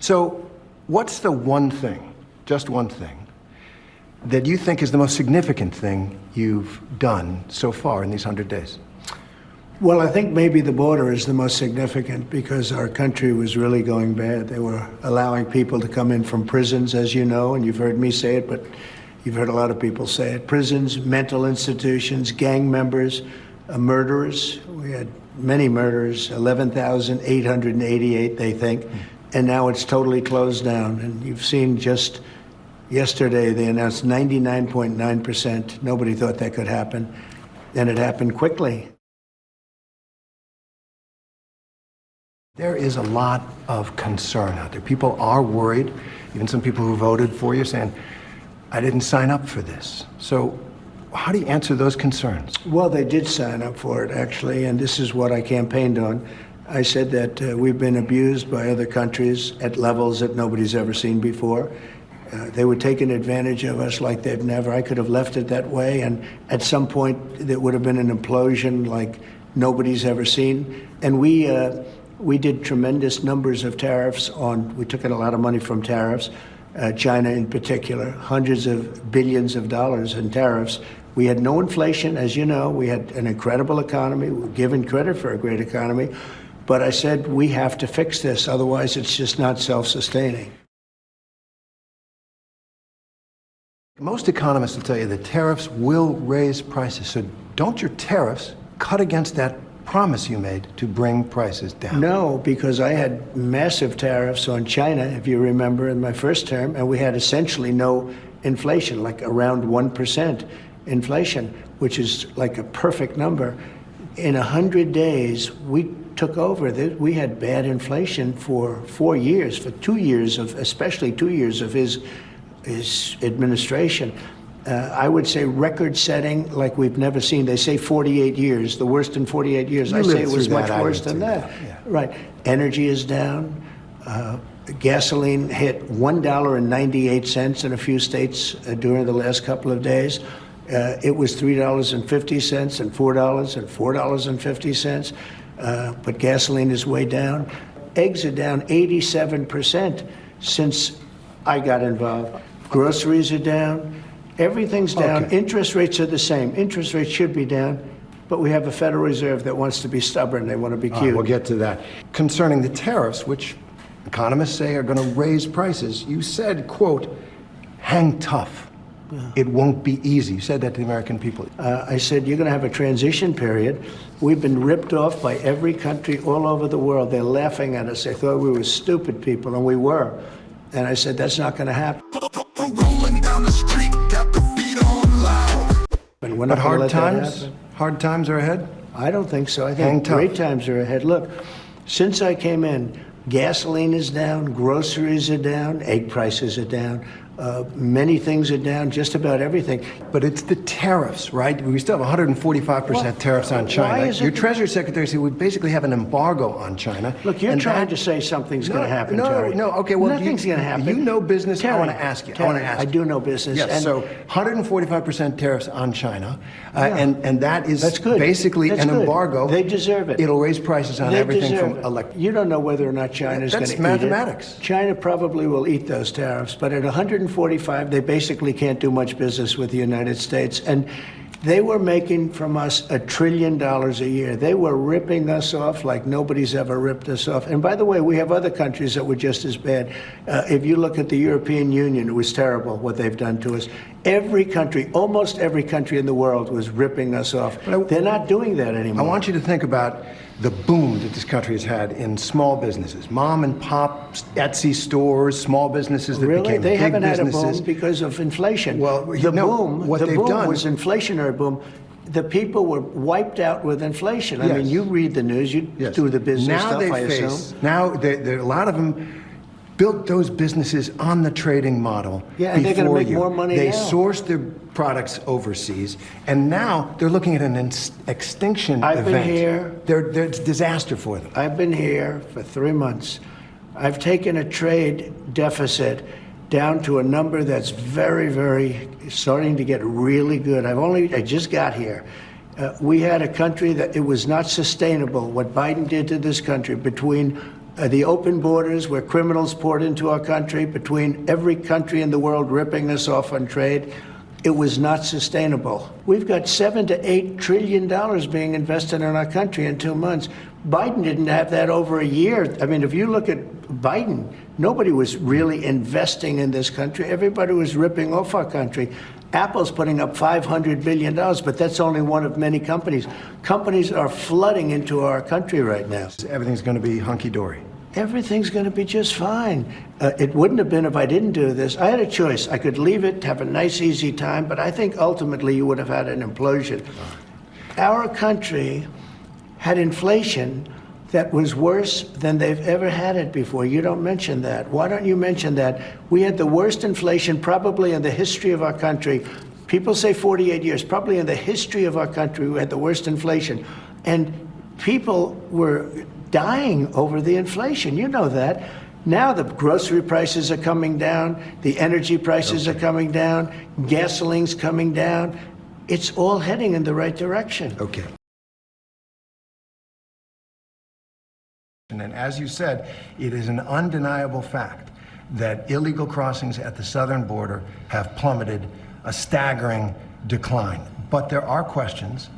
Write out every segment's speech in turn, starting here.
So what's the one thing, just one thing, that you think is the most significant thing you've done so far in these 100 days? Well, I think maybe the border is the most significant because our country was really going bad. They were allowing people to come in from prisons, as you know, and you've heard me say it, but you've heard a lot of people say it. Prisons, mental institutions, gang members, murderers. We had many murders, 11,888, they think, and now it's totally closed down. And you've seen just yesterday they announced 99.9%. Nobody thought that could happen, and it happened quickly. There is a lot of concern out there. People are worried, even some people who voted for you saying, I didn't sign up for this. So how do you answer those concerns? Well, they did sign up for it, actually, and this is what I campaigned on. I said that we've been abused by other countries at levels that nobody's ever seen before. They were taking advantage of us like they've never. I could have left it that way, and at some point there would have been an implosion like nobody's ever seen. And we did tremendous numbers of tariffs we took in a lot of money from tariffs, China in particular, hundreds of billions of dollars in tariffs. We had no inflation, as you know. We had an incredible economy. We're given credit for a great economy. But I said, we have to fix this, otherwise it's just not self-sustaining. Most economists will tell you that tariffs will raise prices. So don't your tariffs cut against that promise you made to bring prices down? No, because I had massive tariffs on China, if you remember, in my first term, and we had essentially no inflation, like around 1% inflation, which is like a perfect number. In 100 days, we took over. We had bad inflation for 4 years, for 2 years of, especially 2 years of his administration. I would say record-setting like we've never seen. They say 48 years, the worst in 48 years. I say it was much worse than that. Yeah. Right. Energy is down. Gasoline hit $1.98 in a few states during the last couple of days. It was $3.50 and $4 and $4.50. But gasoline is way down. Eggs are down 87% since I got involved. Groceries are down. Everything's down. Okay. Interest rates are the same. Interest rates should be down, but we have a Federal Reserve that wants to be stubborn. They want to be cute. We'll get to that. Concerning the tariffs, which economists say are going to raise prices, you said, quote, hang tough. Yeah. It won't be easy. You said that to the American people. I said, you're going to have a transition period. We've been ripped off by every country all over the world. They're laughing at us. They thought we were stupid people, and we were. And I said, that's not going to happen. Rolling down the street, got the beat on loud. But hard times are ahead? I don't think so. I think great times are ahead. Look, since I came in, gasoline is down, groceries are down, egg prices are down. Many things are down, just about everything. But it's the tariffs, right? We still have 145% tariffs on China. Your Treasury Secretary said we basically have an embargo on China. Look, you're trying to say something's going to happen, Terry. No, okay, well, nothing's going to happen. You know business, Terry, I want to ask you. I do know business. Yes, and so 145% tariffs on China, and that is that's good. Basically that's an good. embargo. They deserve it. It'll raise prices on everything from electricity. You don't know whether or not China's going to eat it. That's mathematics. China probably will eat those tariffs, but at 145, they basically can't do much business with the United States. And they were making from us $1 trillion a year. They were ripping us off like nobody's ever ripped us off. And by the way, we have other countries that were just as bad. If you look at the European Union, it was terrible what they've done to us. Every country, almost every country in the world was ripping us off. They're not doing that anymore. I want you to think about the boom that this country has had in small businesses, mom and pop Etsy stores, small businesses that became big businesses. They haven't had a boom because of inflation. Well, the boom was inflationary boom. The people were wiped out with inflation. I mean, you read the news, you do the business stuff, I assume. Now, a lot of them built those businesses on the trading model. Yeah, and they're going to make more money They now. sourced their products overseas, and now they're looking at an extinction event. I've been here. It's a disaster for them. I've been here for 3 months. I've taken a trade deficit down to a number that's very, very starting to get really good. I just got here. We had a country that it was not sustainable. What Biden did to this country between The open borders where criminals poured into our country, between every country in the world ripping us off on trade, it was not sustainable. We've got $7 to $8 trillion being invested in our country in 2 months. Biden didn't have that over a year. I mean, if you look at Biden, nobody was really investing in this country. Everybody was ripping off our country. Apple's putting up $500 billion, but that's only one of many companies. Companies are flooding into our country right now. Everything's going to be hunky-dory. Everything's going to be just fine. It wouldn't have been if I didn't do this. I had a choice. I could leave it, have a nice, easy time, but I think ultimately you would have had an implosion. Our country had inflation that was worse than they've ever had it before. You don't mention that. Why don't you mention that? We had the worst inflation probably in the history of our country. People say 48 years. Probably in the history of our country, we had the worst inflation. And people were dying over the inflation. You know that. Now the grocery prices are coming down. The energy prices are coming down. Gasoline's coming down. It's all heading in the right direction. Okay. And as you said, it is an undeniable fact that illegal crossings at the southern border have plummeted, a staggering decline. But there are questions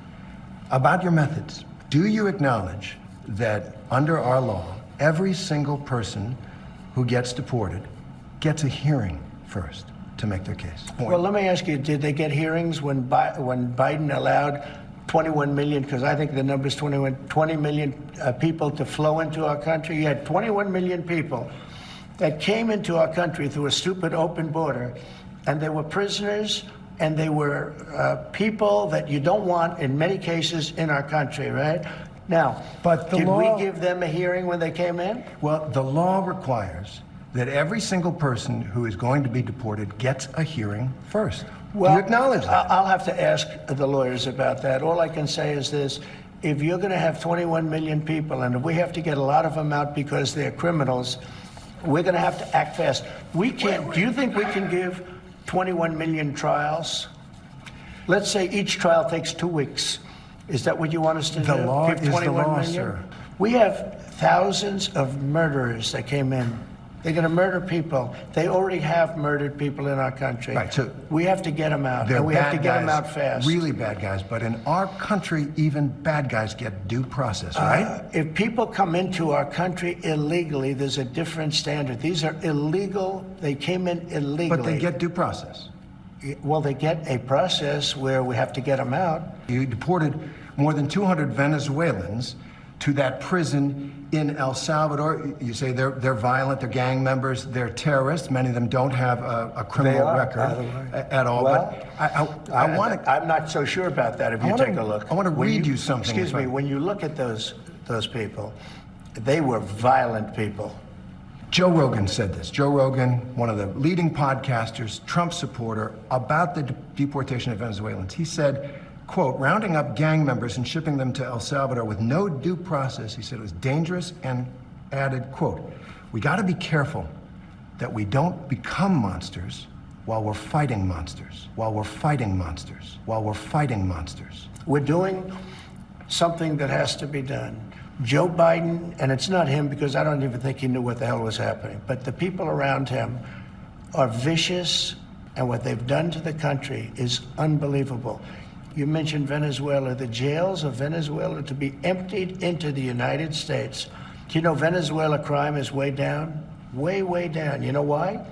about your methods. Do you acknowledge that under our law, every single person who gets deported gets a hearing first to make their case? Well, let me ask you, did they get hearings when Biden allowed 21 million, because I think the number is 20 million people to flow into our country? You had 21 million people that came into our country through a stupid open border, and they were prisoners, and they were people that you don't want in many cases in our country, right? Now, but did we give them a hearing when they came in? Well, the law requires that every single person who is going to be deported gets a hearing first. Well, do you acknowledge that? I'll have to ask the lawyers about that. All I can say is this. If you're going to have 21 million people, and if we have to get a lot of them out because they're criminals, we're going to have to act fast. We can't. Do you think we can give 21 million trials? Let's say each trial takes 2 weeks. Is that what you want us to do? The law give is the law, sir. We have thousands of murderers that came in. They're going to murder people. They already have murdered people in our country. Right, so we have to get them out, and we have to get them out fast. Really bad guys, but in our country, even bad guys get due process, right? If people come into our country illegally, there's a different standard. These are illegal. They came in illegally. But they get due process. Well, they get a process where we have to get them out. You deported more than 200 Venezuelans to that prison in El Salvador. You say they're violent, they're gang members, they're terrorists. Many of them don't have a criminal record at all. Well, but I want to. I'm not so sure about that. If you take a look, I want to read you something. Excuse me. When you look at those people, they were violent people. Joe Rogan said this. Joe Rogan, one of the leading podcasters, Trump supporter, about the deportation of Venezuelans. He said, quote, rounding up gang members and shipping them to El Salvador with no due process, he said it was dangerous, and added, quote, we got to be careful that we don't become monsters while we're fighting monsters, while we're fighting monsters, while we're fighting monsters. We're doing something that has to be done. Joe Biden, and it's not him because I don't even think he knew what the hell was happening, but the people around him are vicious, and what they've done to the country is unbelievable. You mentioned Venezuela. The jails of Venezuela to be emptied into the United States. Do you know Venezuela crime is way down? Way, way down. You know why?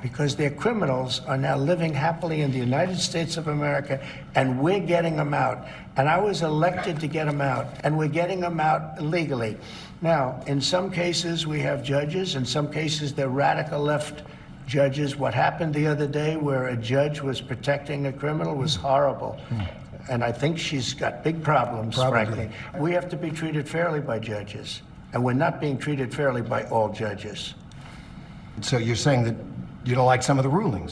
Because their criminals are now living happily in the United States of America, and we're getting them out. And I was elected to get them out, and we're getting them out legally. Now, in some cases, we have judges. In some cases, they're radical left judges. What happened the other day where a judge was protecting a criminal was horrible. And I think she's got big problems, frankly. We have to be treated fairly by judges, and we're not being treated fairly by all judges. So you're saying that you don't like some of the rulings?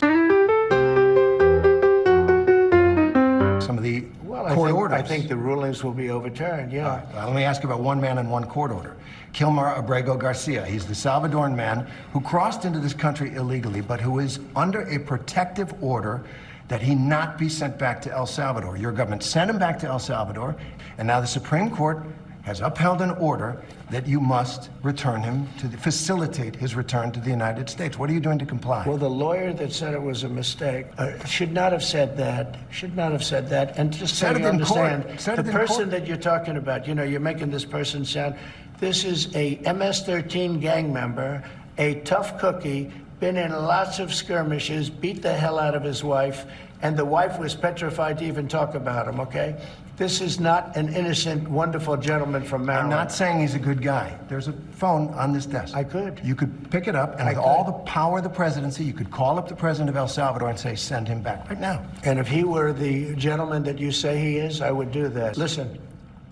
Some of the court orders? I think the rulings will be overturned, yeah. All right. Well, let me ask you about one man and one court order. Kilmar Abrego Garcia. He's the Salvadoran man who crossed into this country illegally, but who is under a protective order that he not be sent back to El Salvador. Your government sent him back to El Salvador, and now the Supreme Court has upheld an order that you must return him facilitate his return to the United States. What are you doing to comply? Well, the lawyer that said it was a mistake should not have said that. Should not have said that. And just so you understand, the person that you're talking about, you know, you're making this person sound. This is a MS-13 gang member, a tough cookie, been in lots of skirmishes, beat the hell out of his wife, and the wife was petrified to even talk about him, okay? This is not an innocent, wonderful gentleman from Maryland. I'm not saying he's a good guy. There's a phone on this desk. I could. You could pick it up, and with all the power of the presidency, you could call up the president of El Salvador and say, send him back right now. And if he were the gentleman that you say he is, I would do that. Listen,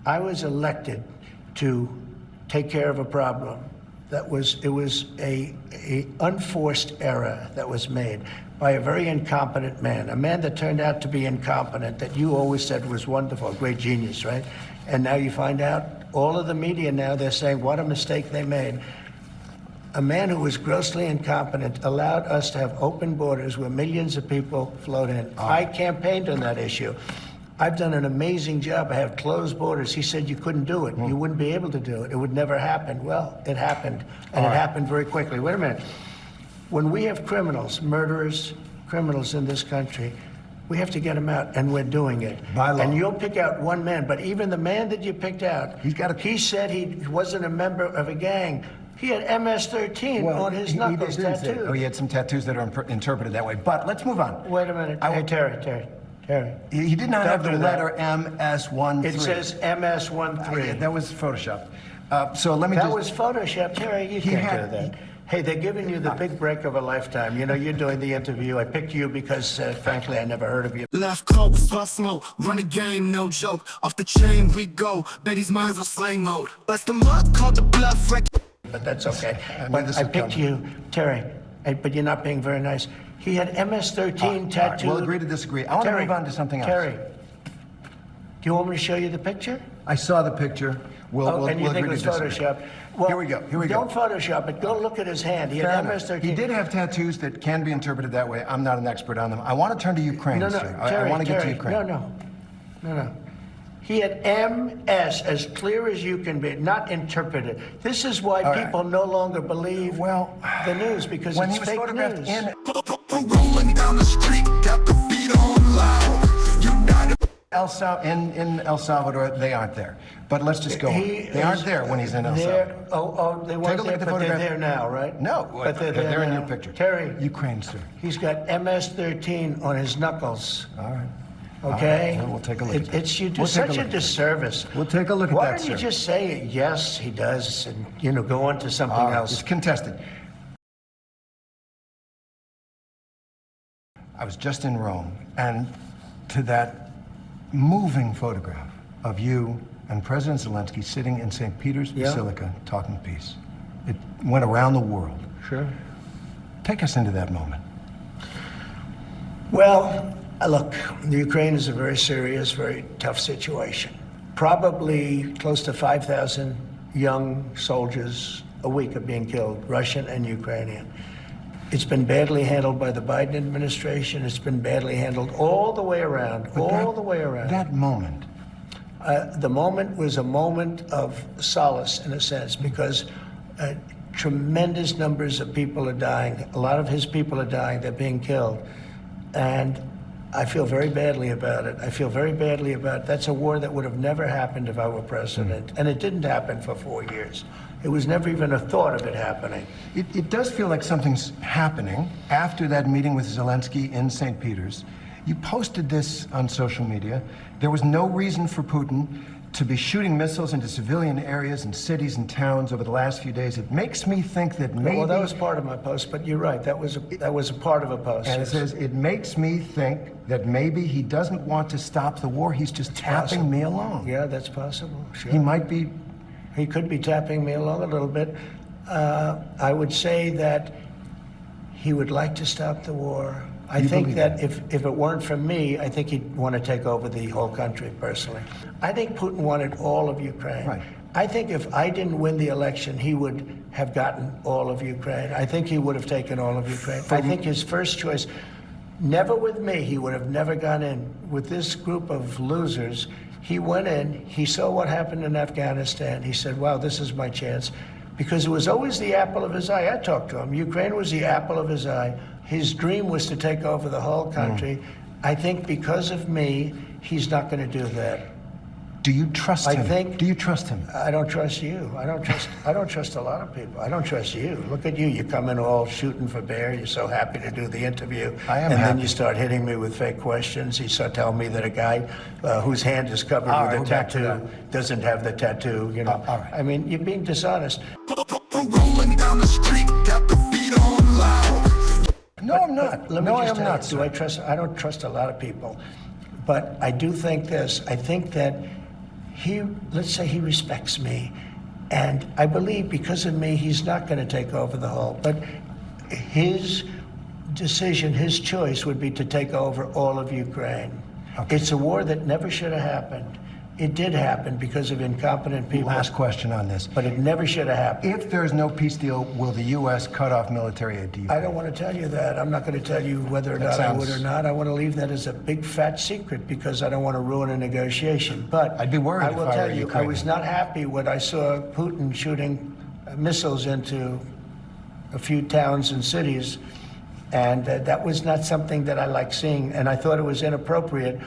I was elected to take care of a problem. It was a unforced error that was made by a very incompetent man, a man that turned out to be incompetent, that you always said was wonderful, a great genius, right? And now you find out, all of the media now, they're saying what a mistake they made. A man who was grossly incompetent allowed us to have open borders where millions of people flowed in. I campaigned on that issue. I've done an amazing job. I have closed borders. He said you couldn't do it. You wouldn't be able to do it. It would never happen. Well, it happened, and it happened very quickly. Wait a minute. When we have criminals, murderers, criminals in this country, we have to get them out, and we're doing it. By law. And you'll pick out one man, but even the man that you picked out, he said he wasn't a member of a gang. He had MS-13 on his knuckles tattooed. Oh, he had some tattoos that are interpreted that way. But let's move on. Wait a minute. Hey, Terry. He did not have the letter MS-13. It says MS-13. That was Photoshopped. So let me That was Photoshopped. Terry, you can't do that. Hey, they're giving you the big break of a lifetime. You know, you're doing the interview. I picked you because, frankly, I never heard of you. Left coast, fast slow, run the game, no joke. Off the chain we go, Betty's minds on slang mode. Bust them up, call the bluff, wreck. But that's okay. But I picked you, Terry, but you're not being very nice. He had MS-13 tattooed. Right, we'll agree to disagree. I want to move on to something else. Terry, do you want me to show you the picture? I saw the picture. And you think it was Photoshopped? Well, here we go. Don't Photoshop it. Go look at his hand. He had MS-13. He did have tattoos that can be interpreted that way. I'm not an expert on them. I want to turn to Ukraine, sir. Terry, I want to get to Ukraine. No. He had MS as clear as you can be, not interpreted. This is why people no longer believe the news, because when it's he was fake photographed news. Rolling down the street, got the beat on loud. United. In El Salvador, they aren't there. But let's just go on. They aren't there when he's in El Salvador. They weren't there, but they're there now, right? No, but they're there in now. your picture. Terry. Ukraine, sir. He's got MS-13 on his knuckles. All right. Okay? Well, we'll take a look at that. You do such a disservice. We'll take a look at that, Why don't you sir. just say, yes, he does, and, go on to something else? It's contested. I was just in Rome, and to that moving photograph of you and President Zelensky sitting in St. Peter's Basilica talking peace. It went around the world. Sure. Take us into that moment. Well, look, the Ukraine is a very serious, very tough situation. Probably close to 5,000 young soldiers a week are being killed, Russian and Ukrainian. It's been badly handled by the Biden administration. It's been badly handled all the way around, That moment. The moment was a moment of solace, in a sense, because tremendous numbers of people are dying. A lot of his people are dying. They're being killed. And I feel very badly about it. That's a war that would have never happened if I were president. And it didn't happen for 4 years. It was never even a thought of it happening. It does feel like something's happening after that meeting with Zelensky in St. Peter's. You posted this on social media. There was no reason for Putin to be shooting missiles into civilian areas and cities and towns over the last few days. It makes me think that maybe... Well, that was part of my post, but you're right. That was a part of a post. And it says, it makes me think that maybe he doesn't want to stop the war. He's just tapping me along. Yeah, that's possible. Sure. He might be... He could be tapping me along a little bit. I would say that he would like to stop the war. I think that if it weren't for me, I think he'd want to take over the whole country, personally. I think Putin wanted all of Ukraine. Right. I think if I didn't win the election, he would have gotten all of Ukraine. I think he would have taken all of Ukraine. I think his first choice, never with me, he would have never gone in. With this group of losers, He went in, he saw what happened in Afghanistan. He said, wow, this is my chance. Because it was always the apple of his eye. I talked to him. Ukraine was the apple of his eye. His dream was to take over the whole country. I think because of me, he's not going to do that. Do you trust him? Do you trust him? I don't trust you. I don't trust a lot of people. I don't trust you. Look at you. You come in all shooting for bear. You're so happy to do the interview. I am And happy. then you start hitting me with fake questions. You start telling me that a guy whose hand is covered All with right, a we're back to tattoo doesn't have the tattoo, you know. all right. I mean, you're being dishonest. Rolling down the street, got the beat on loud. No, I'm not. Let me No, I just am tell not, you, sir. I don't trust a lot of people. But I do think this. I think that let's say he respects me. And I believe because of me, he's not going to take over the whole. But his decision, his choice would be to take over all of Ukraine. Okay. It's a war that never should have happened. It did happen because of incompetent people. Last question on this. But it never should have happened. If there's no peace deal, will the U.S. cut off military aid to Ukraine? I don't want to tell you that. I'm not going to tell you whether or That not I would sounds- or not. I want to leave that as a big fat secret because I don't want to ruin a negotiation. But I'd be worried I if will I tell were you, I Ukrainian. was not happy when I saw Putin shooting missiles into a few towns and cities, and that was not something that I like seeing. And I thought it was inappropriate.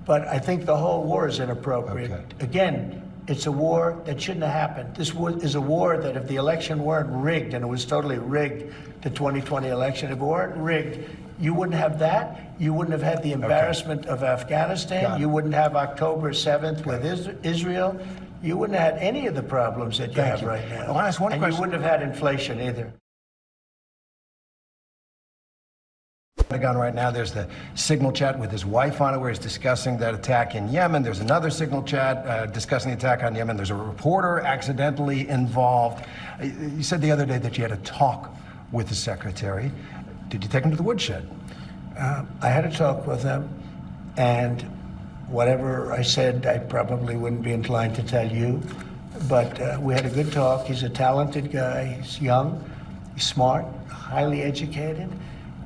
But I think the whole war is inappropriate. Okay. Again, it's a war that shouldn't have happened. This is a war that if the election weren't rigged, and it was totally rigged, the 2020 election, if it weren't rigged, you wouldn't have that. You wouldn't have had the embarrassment of Got Afghanistan. it. You wouldn't have October 7th with Israel. You wouldn't have had any of the problems that you Thank have you. right now. I want to ask one and question. you wouldn't have had inflation either. Pentagon right now, there's the signal chat with his wife on it where he's discussing that attack in Yemen. There's another signal chat discussing the attack on Yemen. There's a reporter accidentally involved. You said the other day that you had a talk with the secretary. Did you take him to the woodshed? I had a talk with him, and whatever I said, I probably wouldn't be inclined to tell you. But we had a good talk. He's a talented guy. He's young, he's smart, highly educated.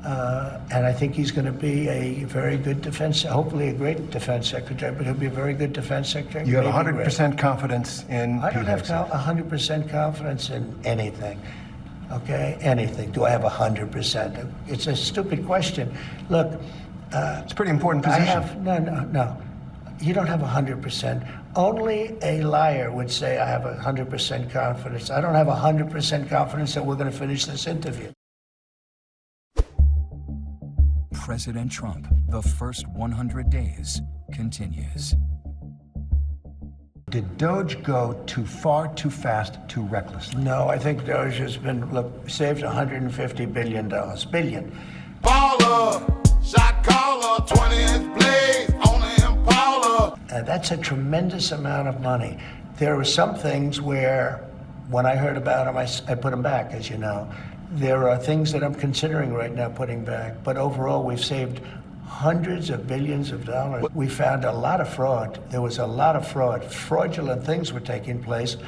And I think he's going to be a very good defense, hopefully a great defense secretary, but he'll be a very good defense secretary. You have maybe great. 100% confidence in I don't Pete have Hegseth. 100% confidence in anything. Okay, anything. Do I have 100%? It's a stupid question. Look, It's a pretty important I position. have no. You don't have 100%. Only a liar would say I have 100% confidence. I don't have 100% confidence that we're going to finish this interview. President Trump, the first 100 days continues. Did Doge go too far, too fast, too recklessly? No, I think Doge has been saved $150 billion. Billion. Baller, shot caller, 20-inch blades on the Impala. That's a tremendous amount of money. There were some things where, when I heard about them, I put them back, as you know. There are things that I'm considering right now putting back, but overall we've saved hundreds of billions of dollars. We found a lot of fraud. There was a lot of fraud. Fraudulent things were taking place,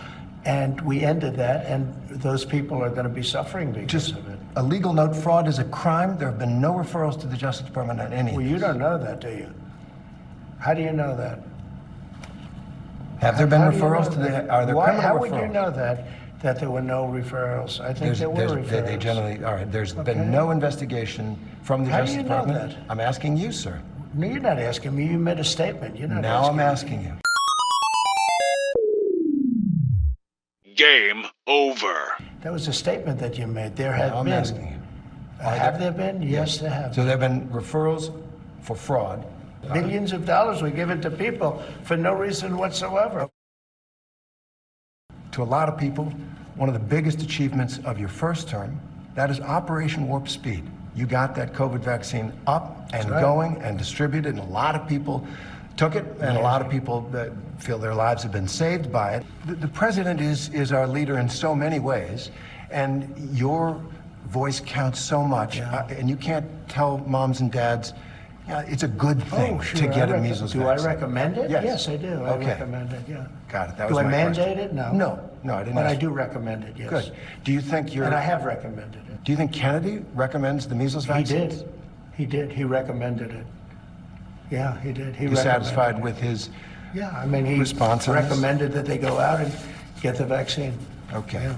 and we ended that, and those people are going to be suffering because Just of it. a legal note, fraud is a crime. There have been no referrals to the Justice Department on any of Well, these. you don't know that, do you? How do you know that? Have there been How do you know referrals to that? the, are there Why, criminal how referrals? would you know that there were no referrals? I think there were referrals. They generally, all right, there's Okay. been no investigation from the How do Justice you know Department. that? I'm asking you, sir. No, you're not asking me. You made a statement. You're not Now I'm asking me. asking you. Game over. That was a statement that you made. There have Now I'm been. asking you. Have there been? Yes, there have. So there have been referrals for fraud. Billions of dollars were given to people for no reason whatsoever. To a lot of people, one of the biggest achievements of your first term, that is Operation Warp Speed. You got that COVID vaccine up and right. going and distributed, and a lot of people took it, and a lot of people feel their lives have been saved by it. The president is our leader in so many ways, and your voice counts so much, and you can't tell moms and dads, it's a good thing to get a measles Do vaccine. I recommend it? Yes. I do. Okay. I recommend it, yeah. Got it. That Do was I my mandate question. it? No. No, I didn't But I ask. do recommend it, yes. Good. Do you think you're... And I have recommended it. Do you think Kennedy recommends the measles He vaccine? did. He did. He recommended it. Yeah, he did. He You recommended satisfied it. with his Yeah, I mean, he response on this? recommended that they go out and get the vaccine. Okay.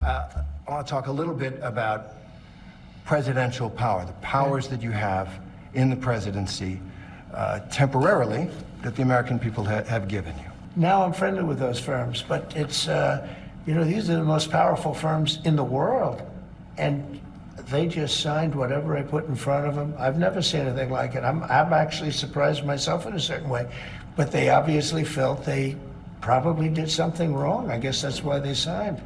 I want to talk a little bit about presidential power, the powers that you have in the presidency temporarily that the American people have given you. Now I'm friendly with those firms, but it's, you know, these are the most powerful firms in the world. And they just signed whatever I put in front of them. I've never seen anything like it. I'm actually surprised myself in a certain way. But they obviously felt they probably did something wrong. I guess that's why they signed.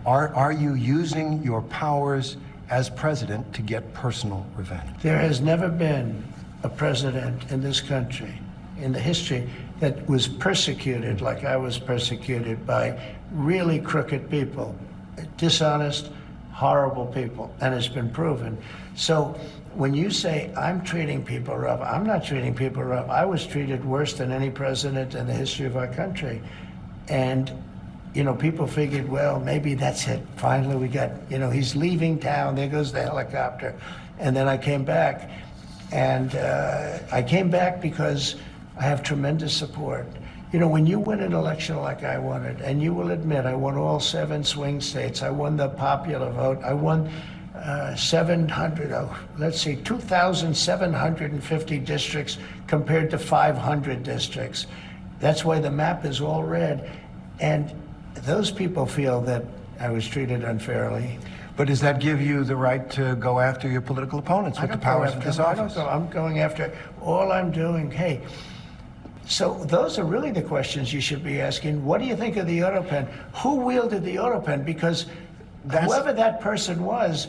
Are you using your powers as president to get personal revenge? There has never been a president in this country, in the history, that was persecuted like I was persecuted by really crooked people, dishonest, horrible people, and it's been proven. So when you say I'm treating people rough, I'm not treating people rough. I was treated worse than any president in the history of our country. And, you know, people figured, well, maybe that's it. Finally, we got, you know, he's leaving town. There goes the helicopter. And then I came back. And I came back because I have tremendous support. You know, when you win an election like I won it, and you will admit I won all 7 swing states, I won the popular vote, I won 2,750 districts compared to 500 districts. That's why the map is all red. And those people feel that I was treated unfairly. But does that give you the right to go after your political opponents with the powers of this office? I'm going after, all I'm doing, hey, so those are really the questions you should be asking. What do you think of the Autopen? Who wielded the Autopen? Because whoever that person was,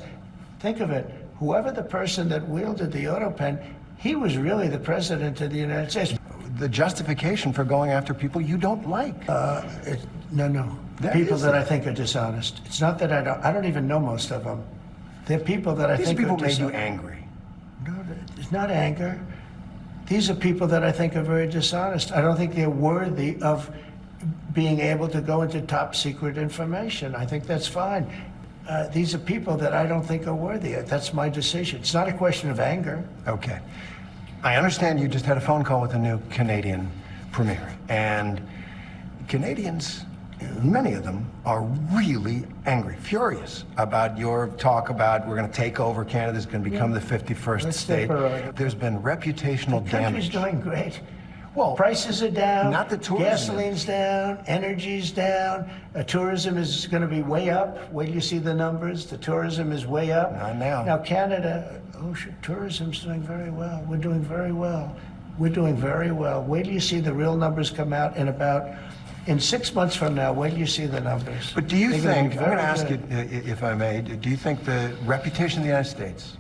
think of it, whoever the person that wielded the Autopen, he was really the president of the United States. The justification for going after people you don't like. No. People that I think are dishonest. It's not that I don't even know most of them. They're people that I think are dishonest. These people made you angry. No, it's not anger. These are people that I think are very dishonest. I don't think they're worthy of being able to go into top secret information. I think that's fine. These are people that I don't think are worthy. That's my decision. It's not a question of anger. Okay. I understand you just had a phone call with a new Canadian premier, and Canadians, many of them, are really angry, furious about your talk about we're going to take over Canada, it's going to become the 51st state. There's been reputational The damage. country's doing great. Well, prices are down, not the tourism. Gasoline's down, energy's down, tourism is going to be way up. Wait till you see the numbers. The tourism is way up. Not now. Now Canada, tourism's doing very well. We're doing very well. We're doing very well. Wait till you see the real numbers come out in 6 months from now. Wait till you see the numbers. But do you think, I'm going to ask good. you, if I may, do you think the reputation of the United States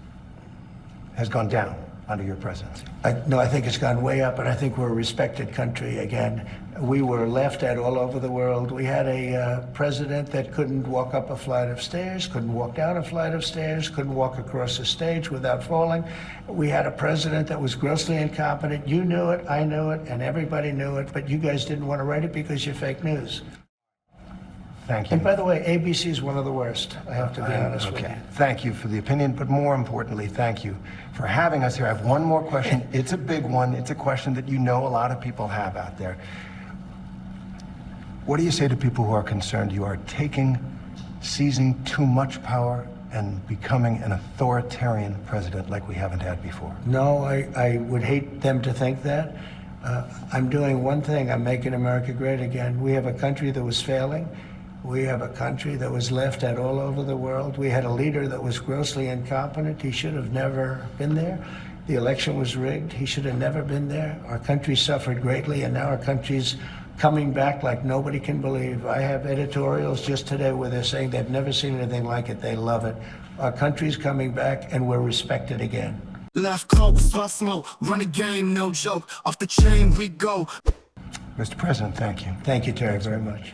has gone down under your presidency? No, I think it's gone way up, and I think we're a respected country again. We were laughed at all over the world. We had a president that couldn't walk up a flight of stairs, couldn't walk down a flight of stairs, couldn't walk across a stage without falling. We had a president that was grossly incompetent. You knew it, I knew it, and everybody knew it, but you guys didn't want to write it because you're fake news. Thank you. And by the way, ABC is one of the worst, I have to be honest with you. Thank you for the opinion, but more importantly, thank you for having us here. I have one more question. It's a big one. It's a question that you know a lot of people have out there. What do you say to people who are concerned you are seizing too much power and becoming an authoritarian president like we haven't had before? No, I would hate them to think that. I'm doing one thing. I'm making America great again. We have a country that was failing. We have a country that was laughed at all over the world. We had a leader that was grossly incompetent. He should have never been there. The election was rigged. He should have never been there. Our country suffered greatly, and now our country's coming back like nobody can believe. I have editorials just today where they're saying they've never seen anything like it. They love it. Our country's coming back, and we're respected again. Left coast, hustle, run a game, no joke. Off the chain we go. Mr. President, thank you. Thank you, Terry, very much.